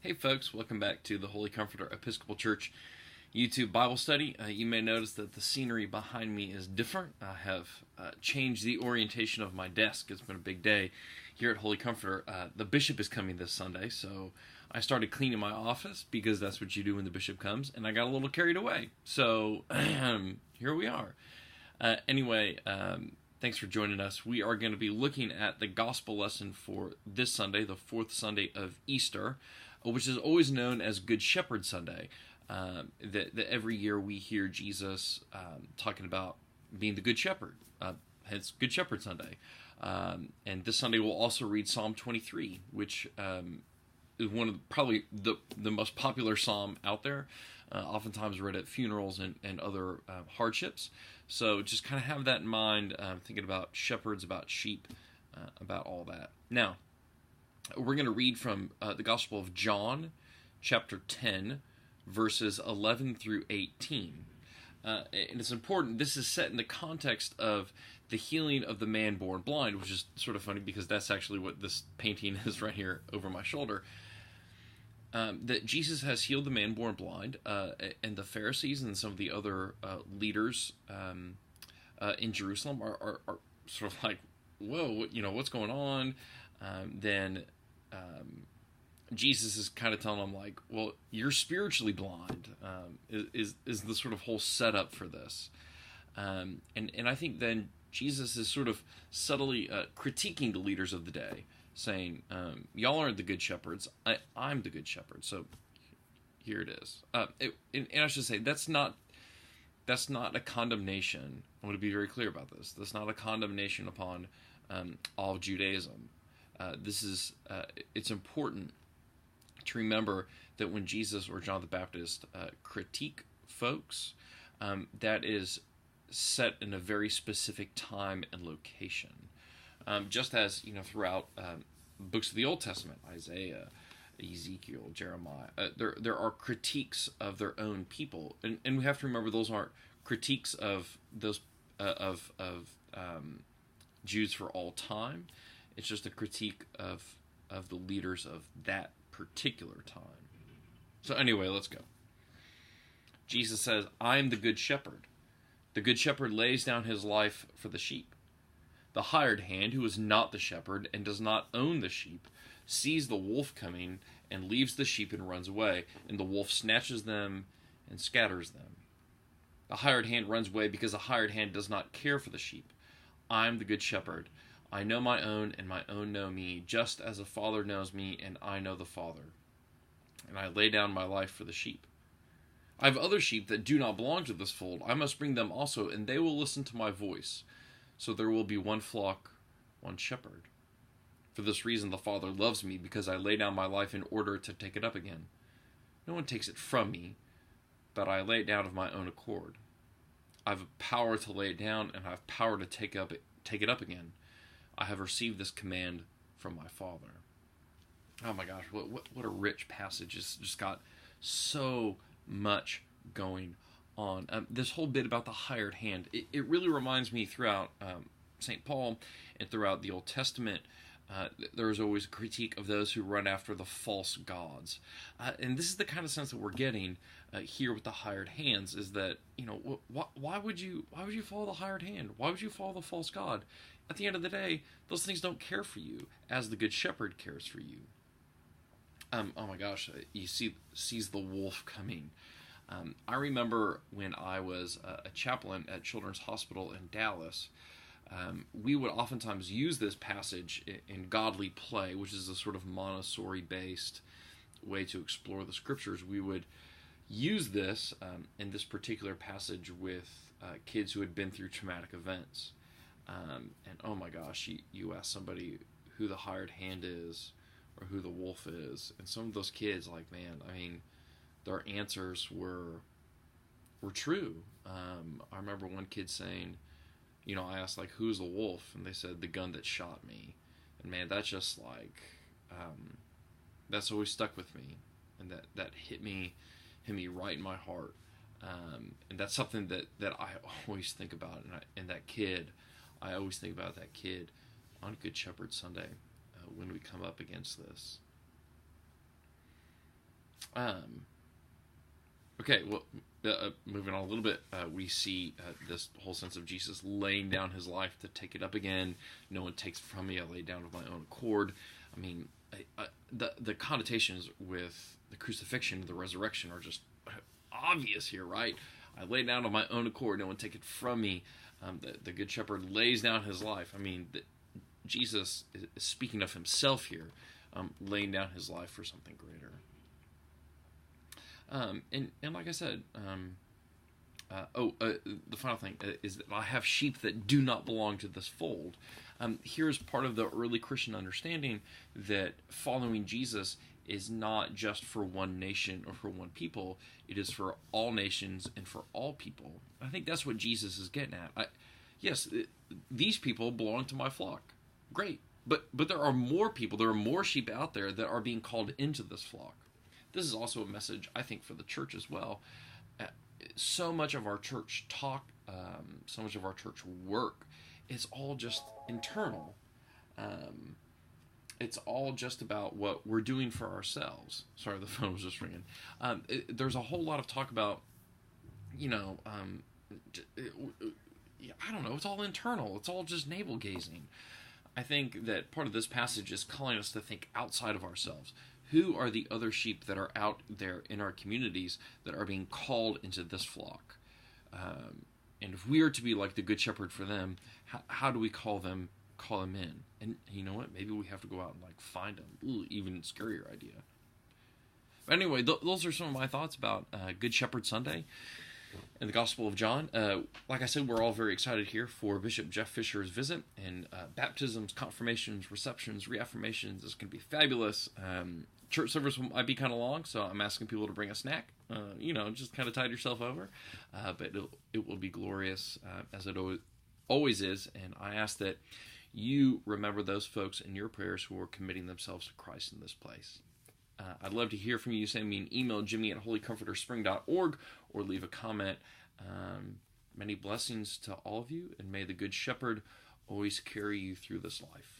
Hey folks, welcome back to the Holy Comforter Episcopal Church YouTube Bible study. You may notice that the scenery behind me is different. I have changed the orientation of my desk. It's been a big day here at Holy Comforter. The bishop is coming this Sunday, so I started cleaning my office because that's what you do when the bishop comes, and I got a little carried away. So here we are. Anyway, thanks for joining us. We are going to be looking at the gospel lesson for this Sunday, the fourth Sunday of Easter, which is always known as Good Shepherd Sunday. That every year we hear Jesus talking about being the Good Shepherd, hence Good Shepherd Sunday. And this Sunday we'll also read Psalm 23, which is one of probably the most popular psalm out there, oftentimes read at funerals and other hardships. So just kind of have that in mind, thinking about shepherds, about sheep, about all that. Now, we're going to read from the Gospel of John, chapter 10, verses 11 through 18. And it's important, this is set in the context of the healing of the man born blind, which is sort of funny because that's actually what this painting is right here over my shoulder. That Jesus has healed the man born blind, and the Pharisees and some of the other leaders in Jerusalem are sort of like, whoa, what's going on? Then Jesus is kind of telling them, like, well, you're spiritually blind, is the sort of whole setup for this. And I think then Jesus is sort of subtly critiquing the leaders of the day, saying, y'all aren't the good shepherds, I'm the good shepherd, so here it is. And I should say, that's not a condemnation. I want to be very clear about this. That's not a condemnation upon all of Judaism. It's important to remember that when Jesus or John the Baptist critique folks, that is set in a very specific time and location. Just as, throughout books of the Old Testament, Isaiah, Ezekiel, Jeremiah, there are critiques of their own people. And we have to remember those aren't critiques of those of Jews for all time. It's just a critique of the leaders of that particular time. So anyway, let's go. Jesus says, I am the good shepherd. The good shepherd lays down his life for the sheep. The hired hand, who is not the shepherd and does not own the sheep, sees the wolf coming and leaves the sheep and runs away, and the wolf snatches them and scatters them. The hired hand runs away because the hired hand does not care for the sheep. I am the good shepherd. I know my own, and my own know me, just as the Father knows me, and I know the Father. And I lay down my life for the sheep. I have other sheep that do not belong to this fold. I must bring them also, and they will listen to my voice. So there will be one flock, one shepherd. For this reason the Father loves me, because I lay down my life in order to take it up again. No one takes it from me, but I lay it down of my own accord. I have power to lay it down, and I have power to take it up again. I have received this command from my Father. Oh my gosh, what a rich passage. It's just got so much going on. This whole bit about the hired hand, it really reminds me throughout St. Paul and throughout the Old Testament, there is always a critique of those who run after the false gods. And this is the kind of sense that we're getting here with the hired hands, is that, why would you follow the hired hand? Why would you follow the false god? At the end of the day, those things don't care for you as the good shepherd cares for you. Oh my gosh, he sees the wolf coming. I remember when I was a chaplain at Children's Hospital in Dallas, we would oftentimes use this passage in Godly Play, which is a sort of Montessori-based way to explore the scriptures. We would use this in this particular passage with kids who had been through traumatic events. And oh my gosh, you ask somebody who the hired hand is or who the wolf is, and some of those kids, like, man, I mean, their answers were true. I remember one kid saying, I asked, like, who's the wolf? And they said, the gun that shot me. And man, that's just like, that's always stuck with me. And that hit me right in my heart. And that's something that I always think about. And that kid, I always think about that kid on Good Shepherd Sunday when we come up against this. Um, okay, well, moving on a little bit, we see this whole sense of Jesus laying down his life to take it up again. No one takes it from me. I lay it down of my own accord. I mean, the connotations with the crucifixion, the resurrection, are just obvious here, right? I lay it down of my own accord. No one take it from me. The Good Shepherd lays down his life. I mean, Jesus is speaking of himself here, laying down his life for something greater. And like I said, the final thing is that I have sheep that do not belong to this fold. Here's part of the early Christian understanding that following Jesus is not just for one nation or for one people. It is for all nations and for all people. I think that's what Jesus is getting at. These people belong to my flock. Great. But there are more people, there are more sheep out there that are being called into this flock. This is also a message, I think, for the church as well. So much of our church talk, so much of our church work, is all just internal. It's all just about what we're doing for ourselves. Sorry, the phone was just ringing. There's a whole lot of talk about, I don't know, it's all internal. It's all just navel-gazing. I think that part of this passage is calling us to think outside of ourselves. Who are the other sheep that are out there in our communities that are being called into this flock? And if we are to be like the Good Shepherd for them, how do we call them in? And you know what? Maybe we have to go out and find them. Ooh, even scarier idea. But anyway, those are some of my thoughts about Good Shepherd Sunday and the Gospel of John. Like I said, we're all very excited here for Bishop Jeff Fisher's visit, and baptisms, confirmations, receptions, reaffirmations is going to be fabulous. Church service might be kind of long, so I'm asking people to bring a snack. Just kind of tide yourself over. But it will be glorious, as it always is. And I ask that you remember those folks in your prayers who are committing themselves to Christ in this place. I'd love to hear from you. Send me an email, jimmy@holycomforterspring.org, or leave a comment. Many blessings to all of you, and may the Good Shepherd always carry you through this life.